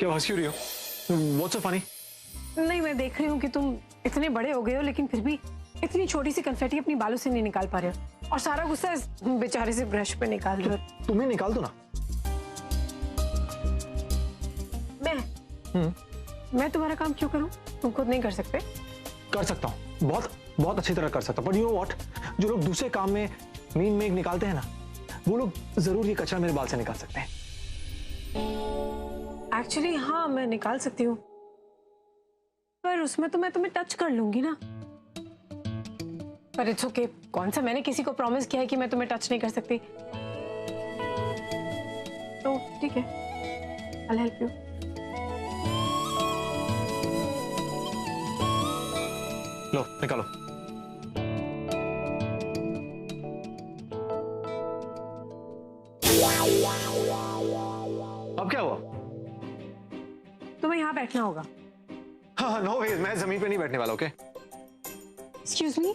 क्या हंस क्यों रही हो? What's so funny? नहीं, मैं देख रही हूँ कि तुम इतने बड़े हो गए हो लेकिन फिर भी इतनी छोटी सी कन्फेटी अपनी बालों से नहीं निकाल पा रहे हो और सारा गुस्सा इस बेचारे से ब्रश पे निकाल रहे हो। तुम्हें निकाल दो ना। मैं तुम्हारा काम क्यों करूँ? तुम खुद नहीं कर सकते? कर सकता हूँ, बहुत बहुत अच्छी तरह कर सकता हूँ, बट यू नो व्हाट, जो लोग दूसरे काम में मीन मेक निकालते हैं ना, वो लोग जरूर ये कचरा मेरे बाल से निकाल सकते हैं। एक्चुअली हाँ, मैं निकाल सकती हूँ, पर उसमें तो मैं तुम्हें टच कर लूंगी ना। पर इट्स ओके, कौन सा मैंने किसी को प्रॉमिस किया है कि मैं तुम्हें टच नहीं कर सकती? तो ठीक है, I'll help you. लो निकालो। अब क्या हुआ? तुम्हें यहाँ बैठना होगा। हाँ नो वे, मैं जमीन पे नहीं बैठने वाला। ओके एक्सक्यूज मी,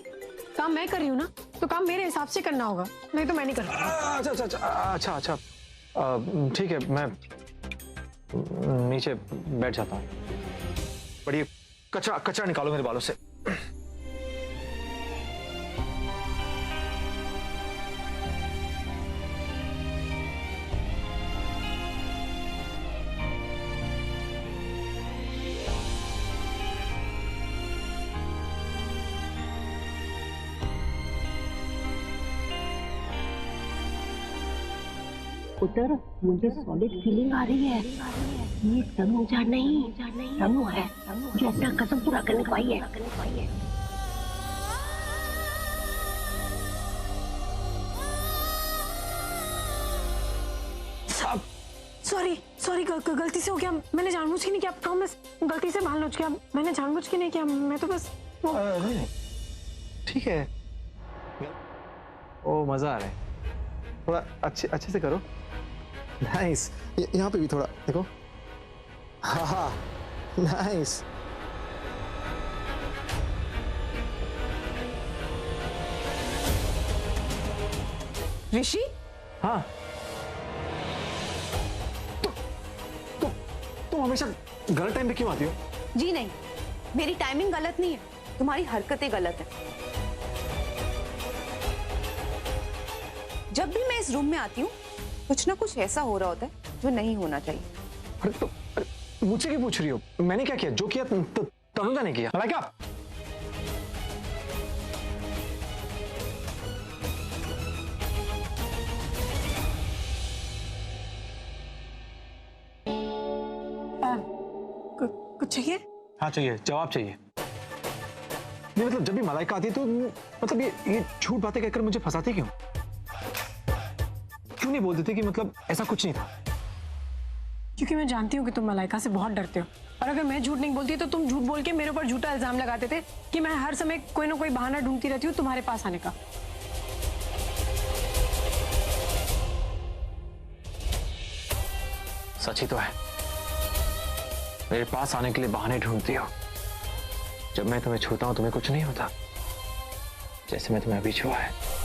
काम मैं कर रही हूँ ना, तो काम मेरे हिसाब से करना होगा, नहीं तो मैं नहीं कर सकती। अच्छा अच्छा अच्छा अच्छा अच्छा, ठीक है, मैं नीचे बैठ जाता हूँ। पर ये कचरा कचरा निकालो मेरे बालों से। उधर मुझे सॉलिड फीलिंग आ रही है, ये तनुजा नहीं तनु है जो अपना कसम पूरा करने को आई है। सॉरी सॉरी, गलती से हो गया, मैंने जानबूझ के नहीं किया, प्रॉमिस, गलती से बाल नोच गया, मैंने जानबूझ के नहीं किया, मैं तो बस नहीं ठीक है। ओ मजा आ रहा है, थोड़ा अच्छे से करो। नाइस, यहाँ पे भी थोड़ा देखो। हाँ हाँ नाइस। ऋषि, हाँ तुम हमेशा गलत टाइम पे क्यों आती हो? जी नहीं, मेरी टाइमिंग गलत नहीं है, तुम्हारी हरकतें गलत है। जब भी मैं इस रूम में आती हूँ कुछ ना कुछ ऐसा हो रहा होता है जो नहीं होना चाहिए। अरे मुझसे क्यों पूछ रही हो? मैंने क्या किया? जो किया तनुजा ने किया। क्या? कुछ चाहिए? हाँ चाहिए, जवाब चाहिए। नहीं मतलब जब भी मलाइका आती है तो मतलब ये झूठ बातें कहकर मुझे फंसाती क्यों? क्यों नहीं बोल देते कि मतलब ऐसा कुछ नहीं था? क्योंकि मैं जानती हूँ कि तुम मलाइका से बहुत डरते हो, और अगर मैं झूठ नहीं बोलती तो तुम झूठ बोल के मेरे ऊपर झूठा इल्जाम लगाते थे कि मैं हर समय कोई ना कोई बहाना ढूंढती रहती हूँ तुम्हारे पास आने का। सच ही तो है, मेरे पास आने के लिए बहाने ढूंढती हो। जब मैं तुम्हें छूता हूं तुम्हें कुछ नहीं होता, जैसे मैं तुम्हें अभी छुआ है।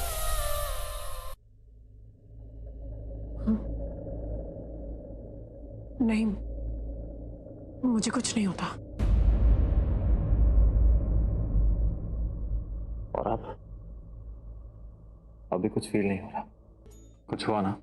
नहीं, मुझे कुछ नहीं होता। और अब भी कुछ फील नहीं हो रहा? कुछ हुआ ना?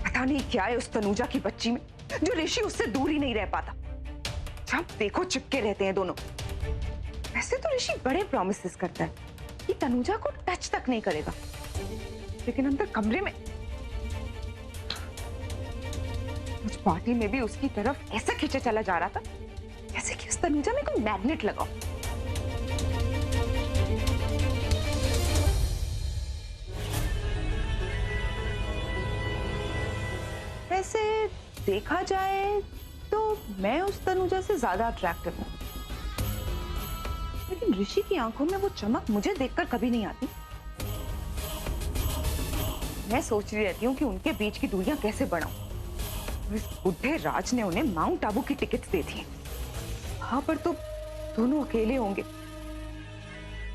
पता नहीं क्या है उस तनुजा की बच्ची में जो ऋषि उससे दूर ही नहीं रह पाता। जब देखो चिपके रहते हैं दोनों। वैसे तो ऋषि बड़े प्रॉमिसेस करता है कि तनुजा को टच तक नहीं करेगा, लेकिन अंदर कमरे में उस पार्टी में भी उसकी तरफ ऐसा खींचा चला जा रहा था जैसे कि उस तनुजा में कोई मैग्नेट लगा। वैसे देखा जाए तो मैं उस तनुजा से ज्यादा अट्रैक्टिव हूँ, लेकिन ऋषि की आंखों में वो चमक मुझे देखकर कभी नहीं आती। मैं सोच रही रहती हूँ कि उनके बीच की दूरियां कैसे बढ़ाऊं। इस बुढ़े राज ने उन्हें माउंट आबू की टिकट दे दी है। वहां पर तो दोनों अकेले होंगे,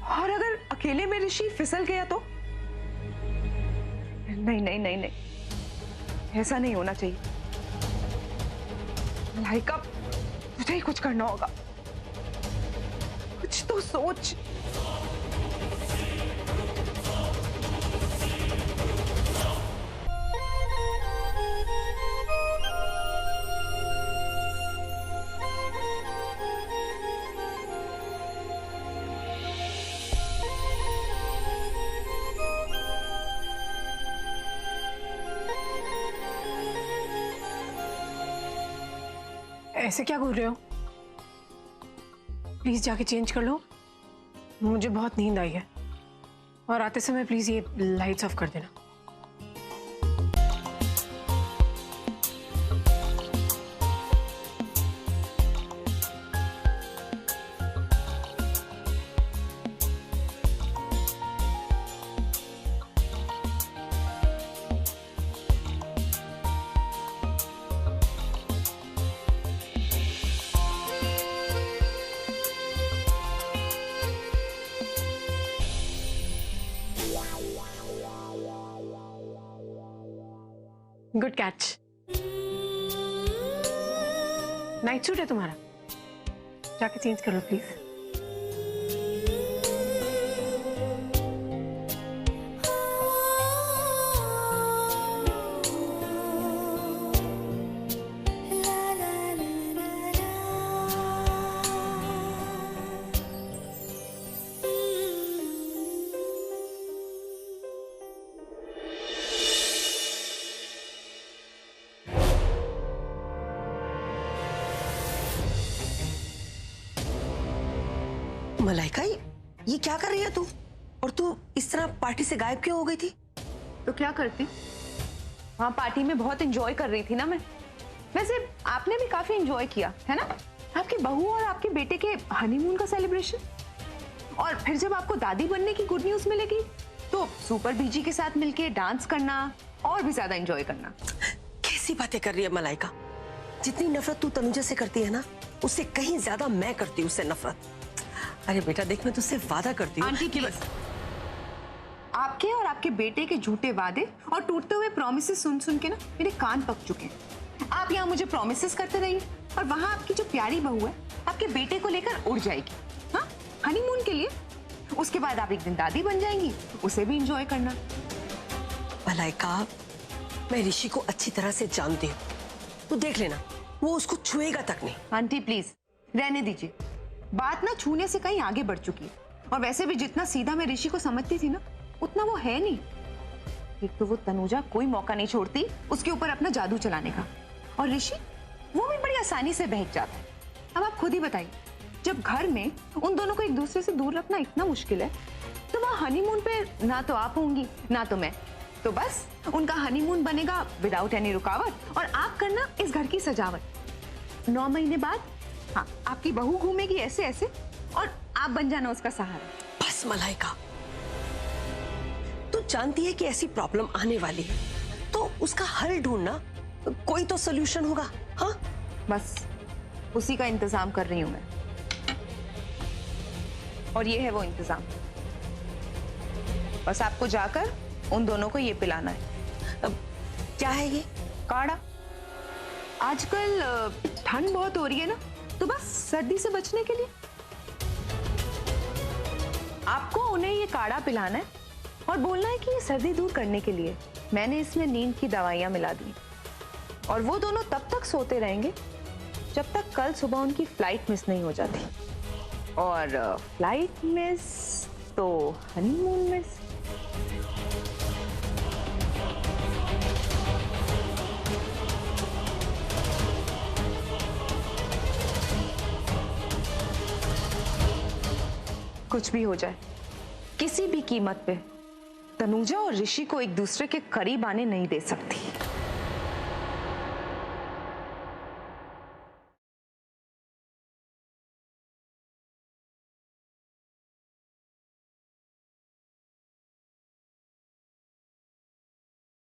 और अगर अकेले में ऋषि फिसल गया तो? नहीं नहीं नहीं नहीं, ऐसा नहीं होना चाहिए। मलाइका, तुझे ही कुछ करना होगा, कुछ तो सोच। ऐसे क्या घूर रहे हो? प्लीज जाके चेंज कर लो, मुझे बहुत नींद आई है। और आते समय प्लीज ये लाइट्स ऑफ कर देना। Good catch. नाइट सूट है तुम्हारा, जाके चेंज कर लो प्लीज। मलाइका, ये क्या कर रही है तू? और तू इस तरह पार्टी से गायब क्यों हो गई थी? तो क्या करती, वहां पार्टी में बहुत एंजॉय कर रही थी ना मैं। वैसे आपने भी काफी एंजॉय किया है ना, आपकी बहू और आपके बेटे के हनीमून का सेलिब्रेशन। और फिर जब आपको दादी बनने की गुड न्यूज मिलेगी तो सुपर बीजी के साथ मिलके डांस करना और भी ज्यादा एंजॉय करना। कैसी बातें कर रही है मलाइका? जितनी नफरत तू तनुजा से करती है ना, उससे कहीं ज्यादा मैं करती हूँ उससे नफरत। अरे बेटा देख, मैं तुझसे वादा करती हूँ। आंटी प्लीज, आपके और आपके बेटे के झूठे वादे और टूटते हुए प्रॉमिसेस सुन सुन के ना मेरे कान पक चुके हैं। आप यहाँ मुझे प्रॉमिसेस करते रहिए और वहां आपकी जो प्यारी बहू है आपके बेटे को लेकर उड़ जाएगी, हाँ, हनीमून के लिए। उसके बाद आप एक दिन दादी बन जाएंगी, उसे भी इंजॉय करना। मलाइका, मैं ऋषि को अच्छी तरह से जानती हूँ, तू देख लेना, वो उसको छुएगा तक नहीं। आंटी प्लीज रहने दीजिए, बात ना छूने से कहीं आगे बढ़ चुकी है। और वैसे भी जितना सीधा मैं ऋषि को समझती थी ना, उतना वो है नहीं। एक तो वो तनुजा कोई मौका नहीं छोड़ती उसके ऊपर अपना जादू चलाने का, और ऋषि वो भी बड़ी आसानी से बहक जाता है। अब आप खुद ही बताइए, जब घर में उन दोनों को एक दूसरे से दूर रखना इतना मुश्किल है, तो वहाँ हनीमून पे ना तो आप होंगी ना तो मैं, तो बस उनका हनीमून बनेगा विदाउट एनी रुकावट, और आप करना इस घर की सजावट। 9 महीने बाद हाँ, आपकी बहू घूमेगी ऐसे ऐसे और आप बन जाना उसका सहारा। बस मलाइका, तू जानती है कि ऐसी प्रॉब्लम आने वाली है, तो उसका हल ढूंढना, कोई तो सोल्यूशन होगा। हाँ, बस उसी का इंतजाम कर रही हूं मैं, और ये है वो इंतजाम। बस आपको जाकर उन दोनों को ये पिलाना है। अब क्या है ये? काढ़ा। आजकल ठंड बहुत हो रही है ना, तो बस सर्दी से बचने के लिए आपको उन्हें ये काढ़ा पिलाना है और बोलना है कि ये सर्दी दूर करने के लिए मैंने इसमें नींद की दवाइयां मिला दी। और वो दोनों तब तक सोते रहेंगे जब तक कल सुबह उनकी फ्लाइट मिस नहीं हो जाती। और फ्लाइट मिस तो हनीमून मिस। कुछ भी हो जाए, किसी भी कीमत पे तनुजा और ऋषि को एक दूसरे के करीब आने नहीं दे सकती।